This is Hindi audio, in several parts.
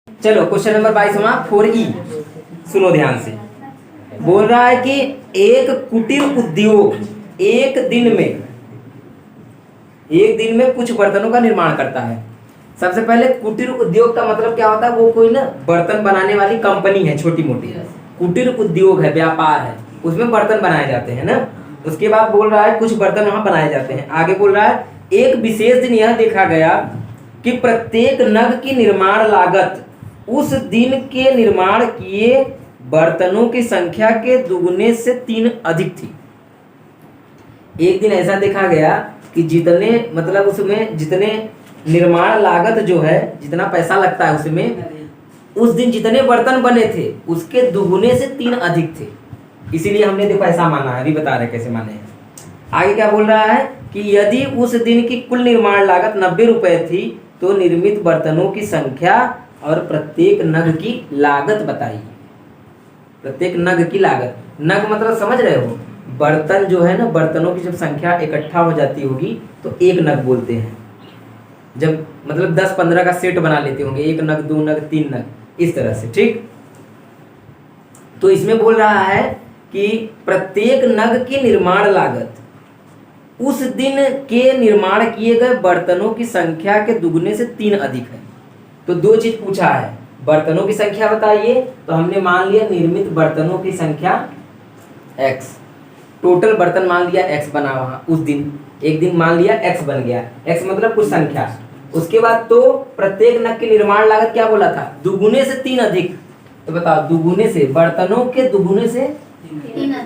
चलो क्वेश्चन नंबर 22वां 4E सुनो ध्यान से। बोल रहा है कि एक कुटीर उद्योग एक दिन में कुछ बर्तनों का निर्माण करता है। सबसे पहले कुटीर उद्योग का मतलब क्या होता है? वो कोई ना बर्तन बनाने वाली कंपनी है, छोटी मोटी कुटीर उद्योग है, व्यापार है, उसमें बर्तन बनाए जाते हैं ना। उसके बाद बोल रहा है कुछ बर्तन वहां बनाए जाते हैं। आगे बोल रहा है एक विशेष दिन यह देखा गया कि प्रत्येक नग की निर्माण लागत उस दिन के निर्माण किए बर्तनों की संख्या के दुगने से 3 अधिक थी। एक दिन ऐसा देखा गया कि जितने मतलब उसमें जितने निर्माण लागत जो है, जितना पैसा लगता है उसमें, उस दिन जितने बर्तन बने थे उसके दुगने से 3 अधिक थे। इसीलिए हमने देखो ऐसा माना है, अभी बता रहे कैसे माने हैं। आगे क्या बोल रहा है कि यदि उस दिन की कुल निर्माण लागत 90 रुपए थी तो निर्मित बर्तनों की संख्या और प्रत्येक नग की लागत बताइए। प्रत्येक नग की लागत, नग मतलब समझ रहे हो? बर्तन जो है ना, बर्तनों की जब संख्या इकट्ठा हो जाती होगी तो एक नग बोलते हैं। जब मतलब 10-15 का सेट बना लेते होंगे, 1 नग 2 नग 3 नग, इस तरह से, ठीक। तो इसमें बोल रहा है कि प्रत्येक नग की निर्माण लागत उस दिन के निर्माण किए गए बर्तनों की संख्या के दुगने से 3 अधिक है। तो 2 चीज पूछा है, बर्तनों की संख्या बताइए, तो हमने मान लिया निर्मित बर्तनों की संख्या x, टोटल बर्तन मान लिया x बना वहां उस दिन, एक दिन मान लिया x बन गया, x मतलब कुछ संख्या। उसके बाद तो प्रत्येक नग की निर्माण लागत क्या बोला था? दुगुने से 3 अधिक। तो बताओ, दुगुने से, बर्तनों के दुगुने से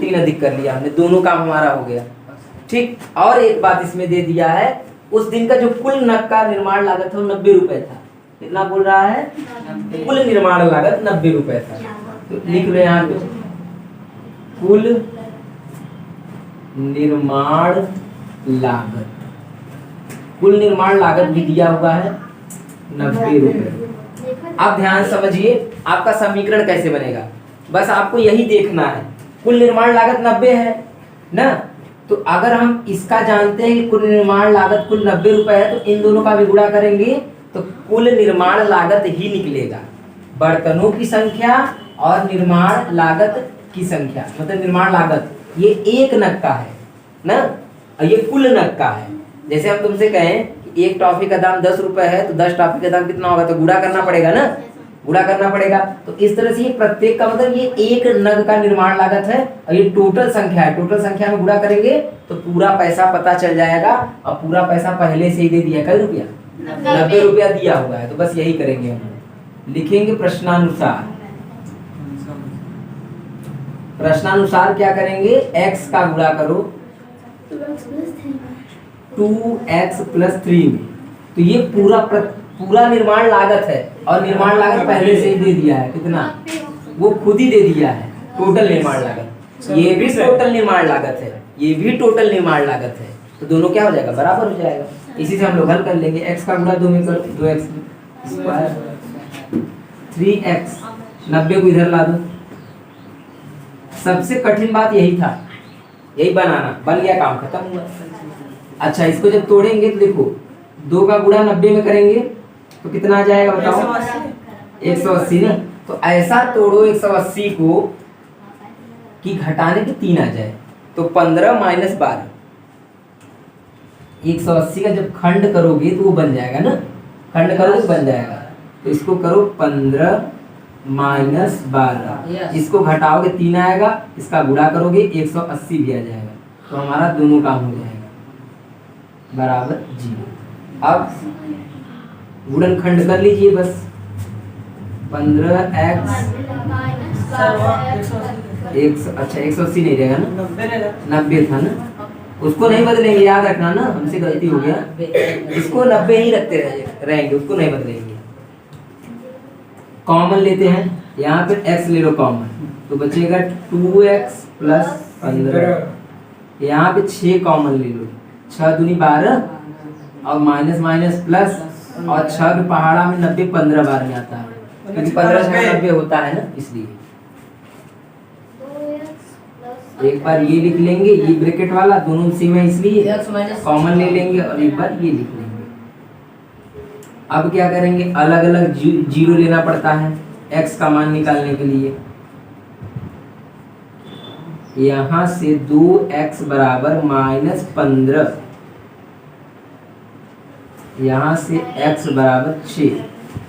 3 अधिक कर लिया हमने, दोनों काम हमारा हो गया, ठीक। और एक बात इसमें दे दिया है, उस दिन का जो कुल नग का निर्माण लागत है वो 90 रुपए था। कितना बोल रहा है? कुल निर्माण लागत 90 रुपए था। तो लिख लो यहाँ पे, कुल निर्माण लागत, कुल निर्माण लागत भी दिया हुआ है 90 रुपए। अब ध्यान समझिए आपका समीकरण कैसे बनेगा। बस आपको यही देखना है, कुल निर्माण लागत 90 है ना, तो अगर हम इसका जानते हैं कि कुल निर्माण लागत कुल 90 रुपए है, तो इन दोनों का भी गुणा करेंगे तो कुल निर्माण लागत ही निकलेगा। बर्तनों की संख्या और निर्माण लागत की संख्या, मतलब निर्माण लागत ये एक नग का है ना, और ये कुल नग का है। जैसे हम तुमसे कहें कि एक टॉफी का दाम 10 रुपए है, तो 10 टॉफी का दाम कितना होगा? तो गुणा करना पड़ेगा ना, गुणा करना पड़ेगा। तो इस तरह से ये प्रत्येक का मतलब ये एक नग का निर्माण लागत है, और ये टोटल संख्या है, टोटल संख्या में गुणा करेंगे तो पूरा पैसा पता चल जाएगा। और पूरा पैसा पहले से ही दे दिया, कई रुपया? 90 रुपया दिया हुआ है। तो बस यही करेंगे हम, लिखेंगे प्रश्नानुसार। प्रश्नानुसार क्या करेंगे? x का गुणा करो 2x + 3 में, तो ये पूरा निर्माण लागत है, और निर्माण लागत पहले से ही दे दिया है। कितना? वो खुद ही दे दिया है, टोटल निर्माण लागत। ये भी टोटल निर्माण लागत है, ये भी टोटल निर्माण लागत है, तो दोनों क्या हो जाएगा? बराबर हो जाएगा। इसी से हम लोग हल कर लेंगे। x का गुणा 2 में करो, 2x² 3x, 90 को इधर ला दो। सबसे कठिन बात यही था, यही बनाना, बन गया, काम खत्म हुआ। अच्छा, इसको जब तोड़ेंगे तो देखो 2 का गुणा 90 में करेंगे तो कितना आ जाएगा बताओ? 180 ना। तो ऐसा तोड़ो 180 को कि घटाने के 3 आ जाए, तो 15 - 12। 180 का जब खंड करोगे तो वो बन जाएगा ना, खंड करोगे तो बन जाएगा। तो इसको करो 15 - 12, इसको घटाओगे 3 आएगा, इसका गुणा करोगे 180 भी आ जाएगा। तो हमारा दोनों काम हो जाएगा बराबर 0। अब गुणनखंड कर लीजिए बस, 15x, अच्छा 180 नहीं रहेगा ना, 90 था ना, उसको नहीं बदलेंगे, याद रखना ना, हमसे गलती हो गया। इसको 90 ही रखते रहेंगे, उसको नहीं बदलेंगे। कॉमन लेते हैं, यहाँ पे x ले लो कॉमन, तो बचेगा 2x + 15। यहाँ पे 6 कॉमन ले लो, 6 दूनी 12, और माइनस माइनस प्लस, और 6 के पहाड़ा में 90 15 बार में आता है, क्योंकि 15 से 90 होता है ना, इसलिए एक बार ये लिख लेंगे, ये ब्रैकेट वाला दोनों सेम है इसलिए कॉमन ले लेंगे, और एक बार ये लिख लेंगे। अब क्या करेंगे, अलग अलग जीरो लेना पड़ता है x का मान निकालने के लिए। यहां से 2x बराबर -15, यहां से x बराबर 6।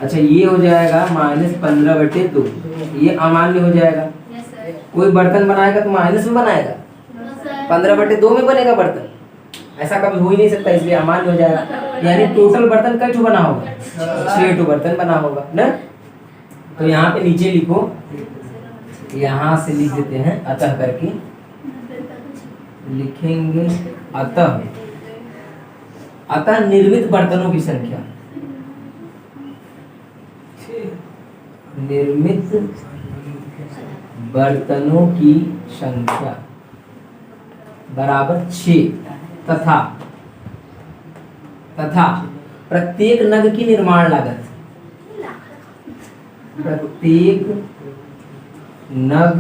अच्छा ये हो जाएगा -15/2, ये अमान्य हो जाएगा। कोई बर्तन बनाएगा तो माइनस में बनाएगा, 15/2 में बनेगा बर्तन, ऐसा कभी हो ही नहीं सकता, इसलिए अमान्य हो जाएगा। यानी टोटल बर्तन कई ठो बना होगा, 6 ठो बर्तन बना होगा ना। तो यहाँ पे नीचे लिखो, यहाँ से लिख देते हैं अतः करके लिखेंगे अतः, अतः निर्मित बर्तनों की संख्या, निर्मित बर्तनों की संख्या बराबर 6 तथा प्रत्येक नग की निर्माण लागत, प्रत्येक नग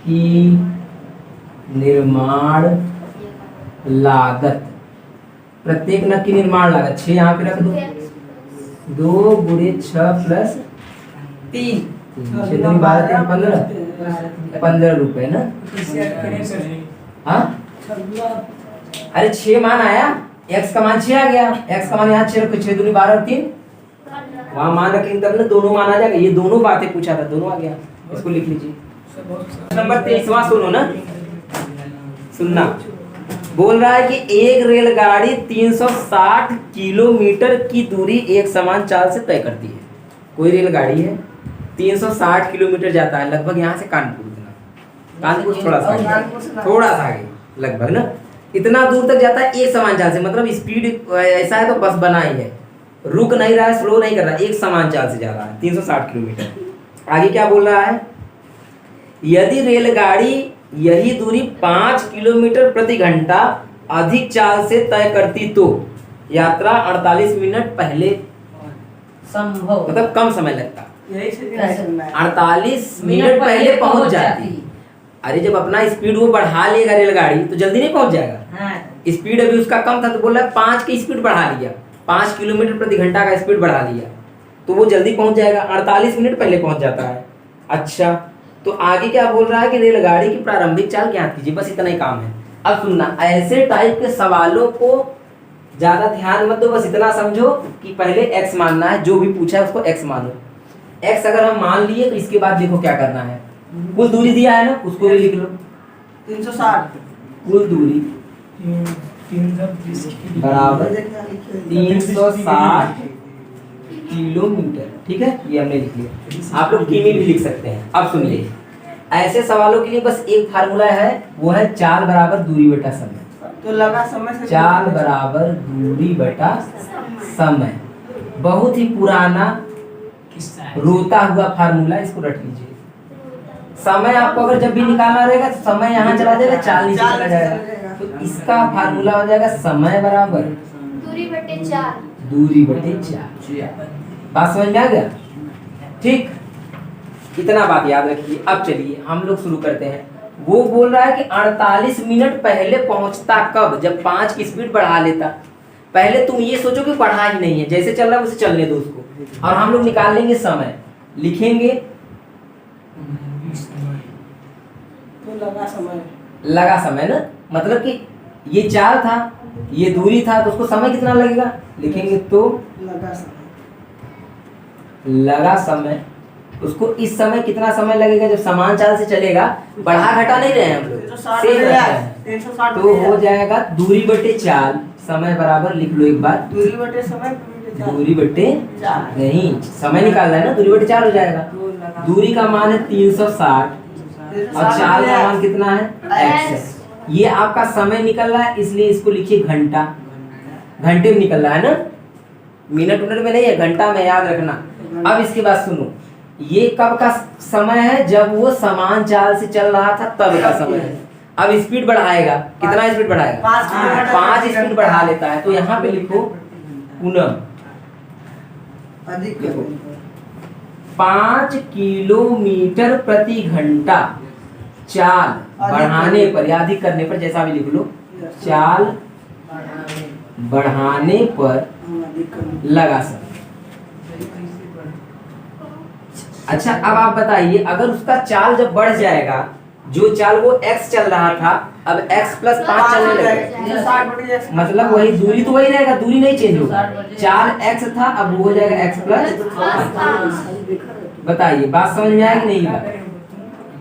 की निर्माण लागत, प्रत्येक नग की निर्माण लागत 6 यहाँ पे रख दो, 2 × 6 + 3, 15 रुपए ना। हाँ अरे 6 मान आया, x का मान 6 आ गया, x का मान यहाँ 6 रखो, 6 दूनी 12 और 3 वहाँ मान रखेंगे तब ना दोनों मान आ जाएगा। ये दोनों बातें पूछा था, दोनों आ गया, इसको लिख लीजिए। नंबर 23वां सुनो ना, सुनना। बोल रहा है कि एक रेलगाड़ी 360 किलोमीटर की दूरी एक समान चाल से तय करती है। कोई रेलगाड़ी है 360 किलोमीटर जाता है, लगभग यहाँ से कानपुर, कानपुर थोड़ा सा आगे लगभग ना, इतना दूर तक जाता है एक समान चाल से। मतलब स्पीड ऐसा है तो बस बना ही है, रुक नहीं रहा है, स्लो नहीं कर रहा है, एक समान चाल से जा रहा है 360 किलोमीटर। आगे क्या बोल रहा है, यदि रेलगाड़ी यही दूरी 5 किलोमीटर प्रति घंटा अधिक चाल से तय करती तो यात्रा 48 मिनट पहले संभव, मतलब कम समय लगता, 48 मिनट पहले पहुंच जाती। अरे जब अपना स्पीड वो बढ़ा लेगा रेलगाड़ी तो जल्दी नहीं पहुंच जाएगा। स्पीड अभी उसका कम था तो बोल रहा है 5 की स्पीड बढ़ा लिया, 5 किलोमीटर प्रति घंटा का स्पीड बढ़ा लिया तो वो जल्दी पहुंच जाएगा, 48 मिनट पहले पहुंच जाता है। अच्छा तो आगे क्या बोल रहा है कि रेलगाड़ी की प्रारंभिक चाल ज्ञात कीजिए, बस इतना ही काम है। अब सुनना, ऐसे टाइप के सवालों को ज्यादा ध्यान मत दो, बस इतना समझो कि पहले x मानना है, जो भी पूछा है उसको x मानो। x अगर हम मान लिए तो इसके बाद देखो क्या करना है, कुल दूरी दिया है ना उसको भी लिख लो, 360 कुल दूरी बराबर 360 किलोमीटर। ठीक है, ये हमने लिख लिया, आप लोग किमी भी लिख सकते हैं। अब सुनिए, ऐसे सवालों के लिए बस एक फार्मूला है, वो है चाल बराबर दूरी बटा समय। तो लगा समय से चाल बराबर दूरी बटा समय, बहुत ही पुराना रोता हुआ फार्मूला, इसको रट लीजिए। समय आपको अगर जब भी निकालना रहेगा तो समय यहाँ चला जाएगा, चाल नीचे चला जाएगा, तो इसका फार्मूला हो जाएगा समय बराबर दूरी बटे 4, दूरी बटे 4। बात समझ में आ गया? ठीक, इतना बात याद रखिए। अब चलिए हम लोग शुरू करते हैं। वो बोल रहा है कि 48 मिनट पहले पहुंचता कब, जब 5 की स्पीड बढ़ा लेता। पहले तुम ये सोचो कि बढ़ा ही नहीं है, जैसे चल रहा है उसे चलने दो उसको, और हम लोग निकाल लेंगे समय, लिखेंगे तो लगा समय ना, मतलब कि ये चाल था, ये दूरी था, तो उसको समय कितना लगेगा लिखेंगे, तो लगा समय। उसको इस समय कितना समय लगेगा जब समान चाल से चलेगा, बढ़ा घटा नहीं रहे हैं हम लोग, सेम रखते हैं, तो हो जाएगा दूरी बटे चाल, समय बराबर लिख लो एक बार, दूरी बटे समय, दूरी बटे नहीं, समय निकालना है ना, दूरी बटे 4 हो जाएगा। दूरी का मान है 360 और चाल का मान कितना है x। ये आपका समय निकल रहा है, इसलिए इसको लिखिए घंटा, घंटे में निकल रहा है ना, मिनट में नहीं है, घंटा में, याद रखना। अब इसके बाद सुनो, ये कब का समय है, जब वो समान चाल से चल रहा था तब का समय है। अब स्पीड बढ़ाएगा, कितना स्पीड बढ़ाएगा, 5 स्पीड बढ़ा लेता है, तो यहाँ पे लिखो पुनः 5 किलोमीटर प्रति घंटा चाल बढ़ाने पर या अधिक करने पर, जैसा भी लिख लो, चाल बढ़ाने पर लगा समय। अच्छा अब आप बताइए, अगर उसका चाल जब बढ़ जाएगा, जो चाल वो x चल रहा था, अब x प्लस 5 चलने लगेगा, 360 मतलब वही दूरी तो वही रहेगा, दूरी नहीं चेंज होगा। चाल x था, अब वो हो जाएगा x प्लस 5। बताइए बात समझ में आया कि नहीं?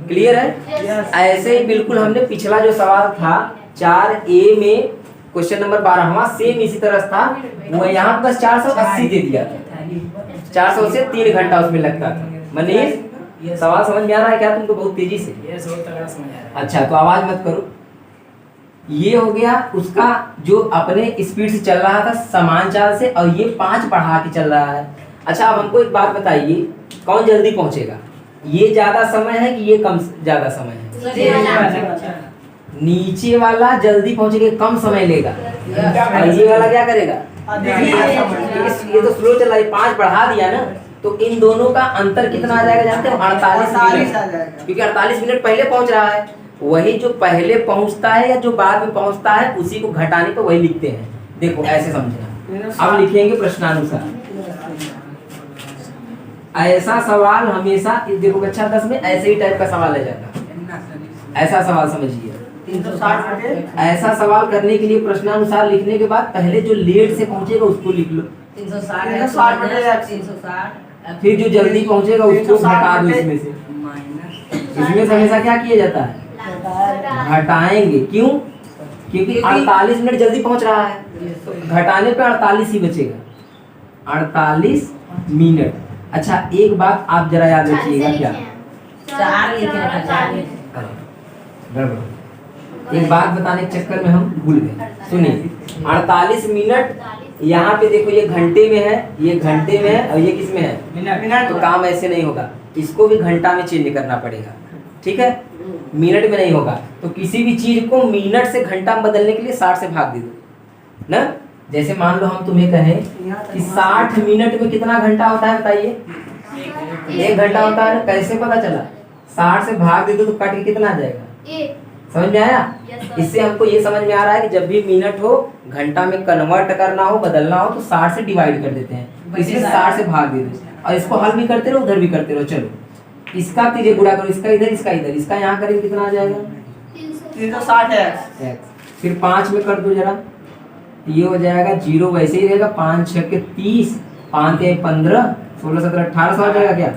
क्लियर है? ऐसे ही बिल्कुल हमने पिछला जो सवाल था 4A में क्वेश्चन नंबर 12 सेम इसी तरह था, वो यहाँ बस 480 दे दिया था, 400 से 3 घंटा उसमें लगता था। मनीष सवाल समझ में आ रहा है क्या तुमको? बहुत तेजी से। अच्छा तो आवाज मत करो। ये हो गया उसका जो अपने स्पीड से चल रहा था समान चाल से, और ये 5 बढ़ा के चल रहा है। अच्छा अब हमको एक बात बताइए, कौन जल्दी पहुंचेगा? ये ज्यादा समय है कि ये कम ज्यादा समय है? नीचे वाला जल्दी पहुंचेगा, कम समय लेगा, और ये वाला क्या करेगा? ये तो स्लो चल रहा है, 5 बढ़ा दिया ना, तो इन दोनों का अंतर कितना आ जाएगा जानते हो? 48 मिनट, क्योंकि 48 मिनट पहले पहुंच रहा है। वही जो पहले पहुंचता है या जो बाद में पहुंचता है, उसी को घटाने पे वही लिखते हैं। देखो ऐसे समझना। अब लिखेंगे प्रश्नानुसार। ऐसा सवाल हमेशा देखो कक्षा 10 में ऐसे ही टाइप का सवाल आ जाता है। ऐसा सवाल समझिए, 360 ऐसा सवाल करने के लिए प्रश्नानुसार लिखने के बाद पहले जो लेट से पहुंचेगा उसको लिख लो, 360 फिर जो जल्दी पहुंचेगा उसको घटा दो इसमें से। इसमें से हमेशा क्या किया जाता है? घटाएंगे। क्यों? क्योंकि 48 मिनट जल्दी पहुंच रहा है, तो घटाने पे 48 ही बचेगा, 48 मिनट। अच्छा एक बात आप जरा याद रखिएगा, क्या एक बात बताने के चक्कर में हम भूल गए। सुनिए 48 मिनट यहाँ पे देखो, ये घंटे में है, ये घंटे में है, और ये किस में है? मिनट। तो काम ऐसे नहीं होगा, इसको भी घंटा में चेंज करना पड़ेगा, ठीक है? मिनट में नहीं होगा। तो किसी भी चीज को मिनट से घंटा में बदलने के लिए 60 से भाग दे दो ना। जैसे मान लो हम तुम्हें कहें कि 60 मिनट में कितना घंटा होता है बताइए? 1 घंटा होता है ना। कैसे पता चला? 60 से भाग दे दो तो कट के कितना आ जाएगा? समझ में आया? इससे हमको ये समझ में आ रहा है कि जब भी मिनट हो घंटा में कन्वर्ट करना हो, बदलना हो, तो 60 से डिवाइड कर देते हैं, इसमें 60 से भाग दे दो, और इसको हल भी करते रहो, उधर भी करते रहो। चलो इसका 3 गुणा करो, इसका इधर, इसका इधर, इसका यहाँ करेंगे कितना आ जाएगा? 360 फिर 5 में कर दो जरा, ये हो जाएगा 0, वैसे ही रहेगा। 5 6 के 30, 5 3 15, 16 17 1800 आ जाएगा क्या?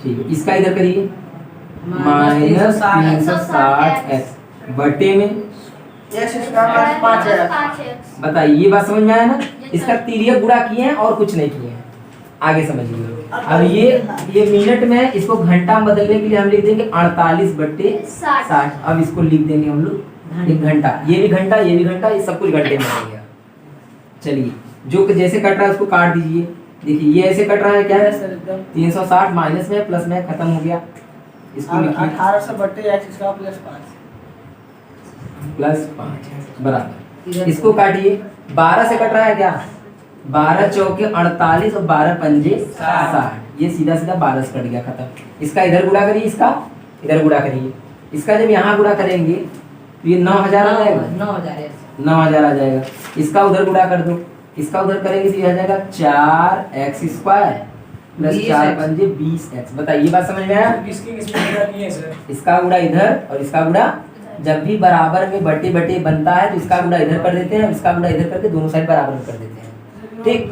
ठीक है, इसका इधर करिए, माइनस 360 बटे में बताइए। ये बात समझ में आया ना? इसका तिर्यक गुणा किए हैं और कुछ नहीं किए हैं। आगे समझिए। अब ये मिनट में है, इसको घंटा में बदलने के लिए हम लिख देंगे 48 बटे 60। अब इसको लिख देंगे हम लोग 1 घंटा, ये भी घंटा, ये भी घंटा, ये सब कुछ घंटे में हो गया। चलिए जो जैसे कट रहा है उसको काट दीजिए। देखिए ये ऐसे कट रहा है, क्या है? 360 माइनस में प्लस में खत्म हो गया। इसको लिखिए 1800 बटे x का प्लस 5 बराबर। इसको काटिए, 12 से कट रहा है क्या? 12 चौके 48 और 12 पंजे 60। ये सीधा सीधा 12 से कट गया, खत्म। इसका इधर गुणा करिए, इसका इधर गुणा करिए। इसका जब यहाँ गुणा करेंगे तो ये 9000 आ जाएगा, 9000 आ जाएगा। इसका उधर गुणा कर दो, इसका उधर करेंगे तो ये आ जाएगा 4x² प्लस 4 पंजे 20x। बताइए बात समझ में आया? इसका गुणा इधर और इसका गुणा, जब भी बराबर में बटे बटे बनता है तो इसका गुणा इधर कर देते हैं, इसका गुणा इधर करके दोनों साइड बराबर में कर देते हैं। ठीक,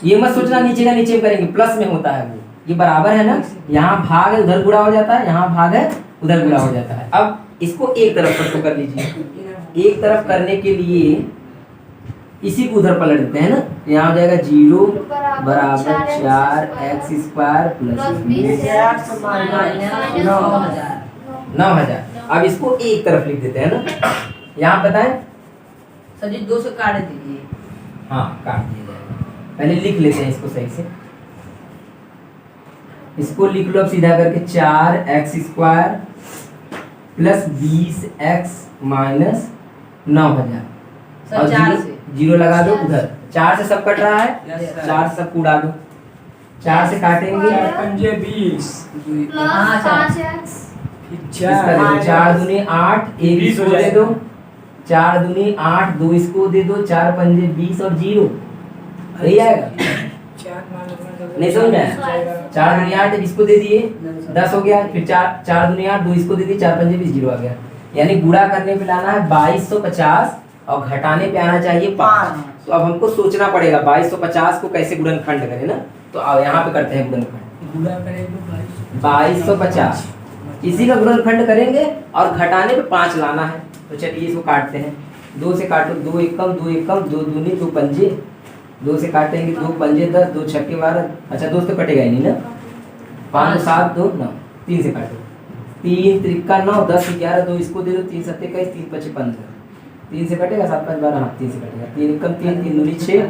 ये मत सोचना नीचे का नीचे में करेंगे, प्लस में होता है वो, ये बराबर है ना, यहाँ भाग है उधर गुणा हो जाता है, यहाँ भाग है उधर गुणा हो जाता है। अब इसको एक तरफ सबको कर लीजिए। एक तरफ करने के लिए इसी को उधर पलट देते हैं ना, यहाँ हो जाएगा 0 बराबर 4x² प्लस 9000। अब इसको एक तरफ लिख देते हैं ना, यहाँ बताएं सर जी 2 से काट दीजिए। हाँ काट दिया जाएगा, पहले लिख लेते हैं इसको सही से। इसको लिख लो अब सीधा करके 4x² plus 20x minus 9000। Sir 4 से 0 लगा दो उधर, 4 से सब कट रहा है, 4 से सब उड़ा दो, 4 से काटेंगे 20 4 दूनी 8, 1 इसको दे दो, 4 दूनी 8, 2 इसको दे दो, 4 पंजे 20 और 0 यही आएगा। नहीं समझ में आया? 4 दूनी 8 इसको दे दिए 10 हो गया, फिर 4 दूनी 8 2 इसको दे दिए 4 पंजे 20 0 आ गया। यानी गुणा करने पे लाना है 2250 और घटाने पे आना चाहिए 5। तो अब हमको सोचना पड़ेगा 2250 को कैसे गुणनखंड करें ना। तो अब यहाँ पे करते हैं गुणनखंड 2250 इसी का गुणनखंड करेंगे और घटाने पे 5 लाना है। तो चलिए इसको काटते हैं, 2 से काटो 2 एकम 2 एकम 2 दूनी 2 पंजे, 2 से काटेंगे 2 पंजे 10 2 छक्के 12। अच्छा 2 तो कटेगा ही नहीं ना, 5 7 2 9 3 से काटो 3 त्रिका 9 10 11 2 इसको दे दो 3 7 21 3 5 15 3 से कटेगा 7 5 12 हाँ 3 से कटेगा 3 एकम 3 3 दूनी 6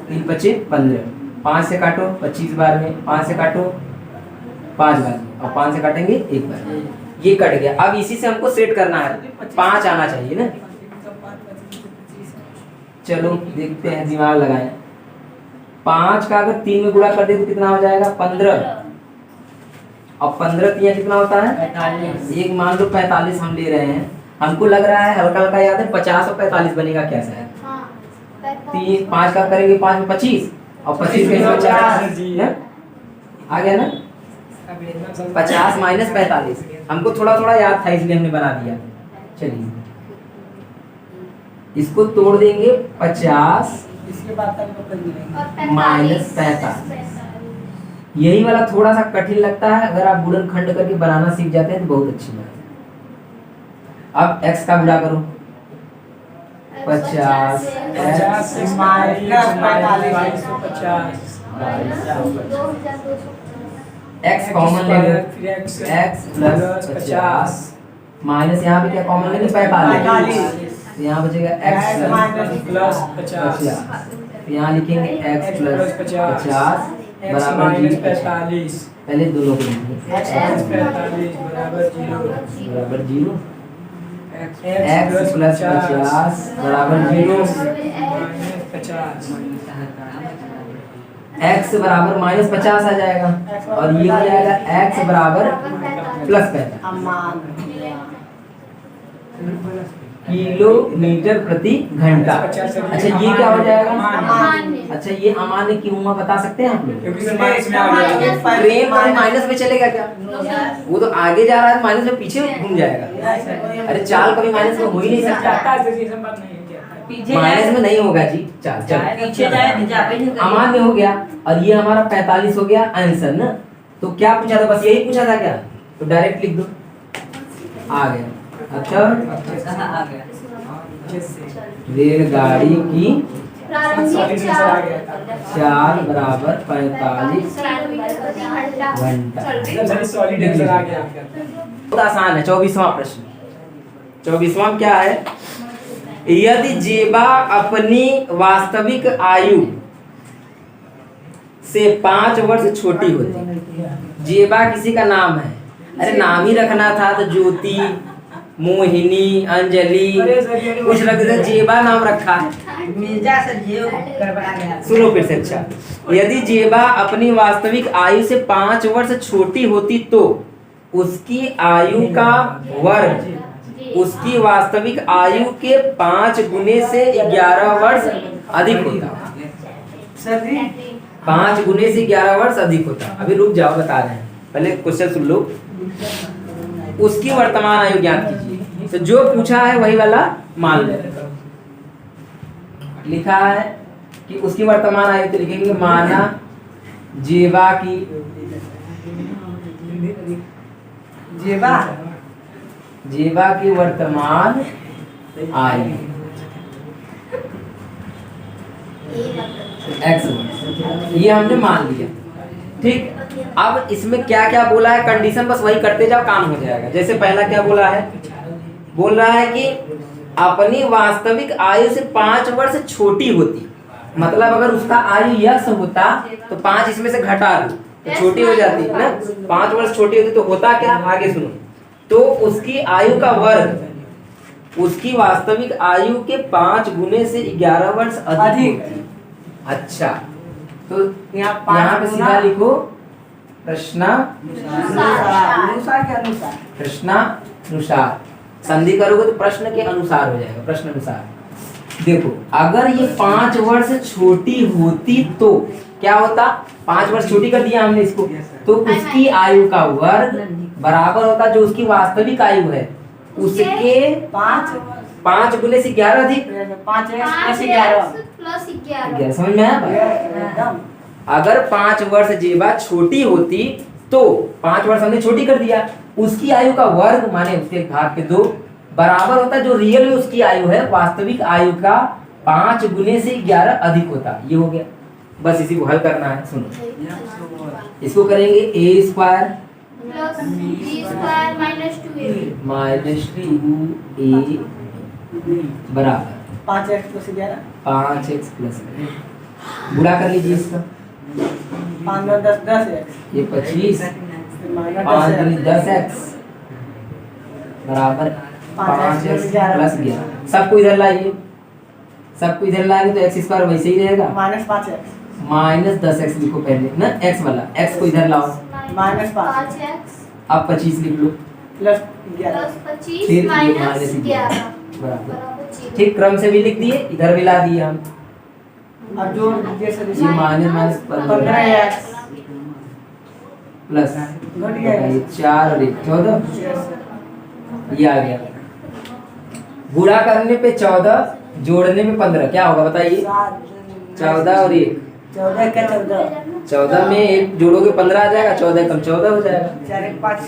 3 5 15 5 से काटो 25 बार में 5 से काटो 5 बार में और 5 से काटेंगे 1 बार में। ये कट गया। अब इसी से हमको सेट करना है 5 आना चाहिए ना। चलो देखते हैं, दिमाग लगाएं। 5 का अगर 3 में गुणा कर दे तो कितना हो जाएगा 15 और 15 3 कितना होता है 45। एक मान लो 45 हम ले रहे हैं। हमको लग रहा है हल्का हल्का याद है 50 और 45 बनेगा कैसा है। 5 का करेंगे 5 में 25 और 25 में 50 आ गया ना। 50 माइनस 45 हमको थोड़ा थोड़ा याद था इसलिए हमने बना दिया। चलिए इसको तोड़ देंगे 50 इसके बाद तक तो कर देंगे माइनस 45। यही वाला थोड़ा सा कठिन लगता है, अगर आप गुणनखंड करके बनाना सीख जाते हैं तो बहुत अच्छी बात है। अब x का गुणा करो 50 50 माइनस 45 x कॉमन ले लो x प्लस 50 माइनस यहाँ पे क्या कॉमन लेंगे 45 यहाँ बचेगा x प्लस 50। यहाँ लिखेंगे x प्लस 50 बराबर 45। पहले दोनों को लिखेंगे बराबर 0 x प्लस 50 बराबर 0 x बराबर माइनस 50 आ जाएगा और ये हो जाएगा x बराबर प्लस 50 किलोमीटर प्रति घंटा। अच्छा ये क्या हो जाएगा अच्छा ये अमान्य क्यों हुआ बता सकते हैं आप लोग। ट्रेन कभी माइनस में चलेगा क्या, वो तो आगे जा रहा है माइनस में पीछे घूम जाएगा। अरे चाल कभी माइनस में हो ही नहीं सकता, माइनस में नहीं होगा जी। चाल चल अमान्य हो गया और ये हमारा 45 हो गया आंसर ना। तो क्या पूछा था, बस यही पूछा था क्या, तो डायरेक्ट लिख दो आ गया। अच्छा रेलगाड़ी की चाल बराबर 45 घंटा। बहुत आसान है। 24वां प्रश्न, 24वां क्या है, यदि जेबा अपनी वास्तविक आयु से 5 वर्ष छोटी होती। जेबा किसी का नाम है, अरे नाम ही रखना था तो ज्योति मोहिनी अंजलि कुछ रख दे, जेबा नाम रखा है। मिर्जा से जेब गड़बड़ा गया। सुनो फिर से। अच्छा यदि जेबा अपनी वास्तविक आयु से 5 वर्ष छोटी होती तो उसकी आयु का वर्ग उसकी वास्तविक आयु के 5 गुने से 11 वर्ष अधिक होता। 5 गुने से 11 वर्ष अधिक होता। अभी रुक जाओ, बता रहे हैं, पहले क्वेश्चन सुन लो। उसकी वर्तमान आयु ज्ञात कीजिए। तो जो पूछा है वही वाला मान लो। लिखा है कि उसकी वर्तमान आयु, तो लिखेंगे माना जेबा की जेबा की वर्तमान आयु x, ये हमने मान लिया। ठीक, अब इसमें क्या क्या बोला है, कंडीशन बस वही करते जाओ, काम हो जाएगा। जैसे पहला क्या बोला है, बोल रहा है कि अपनी वास्तविक आयु से 5 वर्ष छोटी होती। मतलब अगर उसका आयु यश होता तो 5 इसमें से घटा दो तो छोटी हो जाती है ना। 5 वर्ष छोटी होती तो होता क्या, आगे सुनो। तो उसकी आयु का वर्ग उसकी वास्तविक आयु के 5 गुने से 11 वर्ष अधिक होती। अच्छा तो यहाँ पे सीधा लिखो प्रश्नानुसार। संधि करोगे तो प्रश्न के अनुसार हो जाएगा, प्रश्न अनुसार। देखो अगर ये 5 वर्ष छोटी होती तो क्या होता, 5 वर्ष छोटी कर दिया हमने इसको, तो उसकी आयु का वर्ग बराबर होता जो उसकी वास्तविक आयु है उसके 5 गुने से 11 अधिक 5x+11 प्लस 11 11। समझ में आया बात? एकदम। अगर 5 वर्ष जेबा छोटी होती तो 5 वर्ष हमने छोटी कर दिया, उसकी आयु का वर्ग माने उसके घात के 2 बराबर होता जो रियल में उसकी आयु है वास्तविक आयु का 5 गुने से 11 अधिक होता। ये हो गया, बस इसी को हल करना है। सुनो इसको करेंगे a square plus b square minus 2a minus 2a बराबर 5x+11 5x प्लस गुणा कर लीजिए इसका 5 9 10 10x ये 25 5 दूनी 10x बराबर 5x प्लस 11। सबको इधर लाइए, सबको इधर लाएंगे तो x स्क्वायर वैसे ही रहेगा -5x माइनस 10x लिखो पहले ना, x वाला x को इधर लाओ, माइनस 5x अब 25 लिख लो प्लस 11 प्लस 25 फिर ये माइनस माइनस 11 बराबर। बराबर 0। ठीक क्रम से भी लिख दिए, इधर भी ला दिए हम, अब जोड़ दीजिए सर ये माइनस 15x प्लस घट गया 4 और 1 14 ये आ गया। गुणा करने पे 14 जोड़ने में 15 क्या होगा बताइए? 14 और 1 14 का 14 14 में 1 जोड़ोगे 15 आ जाएगा, 14 कम 14 हो जाएगा। 4 1 5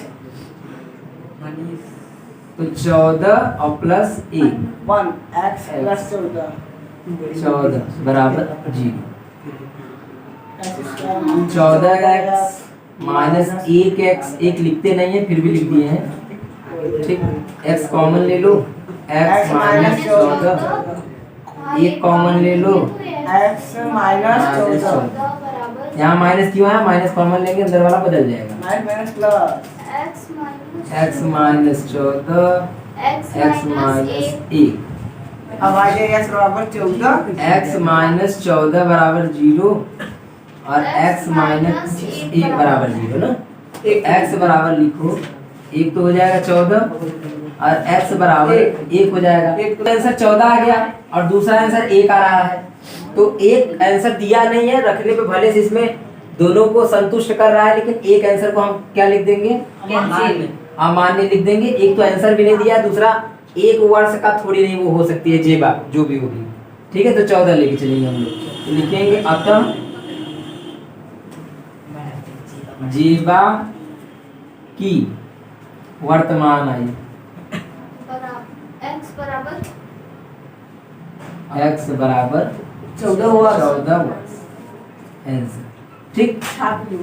तो 14 और प्लस 1 1x प्लस 14 बराबर 0। 14x माइनस 1x 1 लिखते नहीं है फिर भी लिख दिए हैं, ठीक। x कॉमन ले लो, x माइनस 14 1 कॉमन ले लो, x माइनस 14 बराबर यहाँ माइनस क्यों है, माइनस कॉमन लेंगे अंदर वाला बदल जाएगा। Minus plus x minus 14 x minus 1 अब आ जाएगा बराबर 14 x माइनस 14 बराबर 0 और x माइनस 1 बराबर 0 ना, x बराबर लिखो 1 तो हो जाएगा 14 और x बराबर 1 हो जाएगा। तो आंसर 14 आ गया और दूसरा आंसर 1 आ रहा है, तो एक आंसर दिया नहीं है रखने पे भले से इसमें दोनों को संतुष्ट कर रहा है, लेकिन एक आंसर को हम क्या लिख देंगे, अमान्य लिख देंगे। एक तो आंसर भी नहीं दिया, दूसरा एक वर्ष का थोड़ी नहीं वो हो सकती है जेबा जो भी होगी, ठीक है। तो 14 लेके चलेंगे हम लोग, तो लिखेंगे अतः जेबा की वर्तमान आयु x बराबर 14 वर्ष आंसर, ठीक। छाप लो।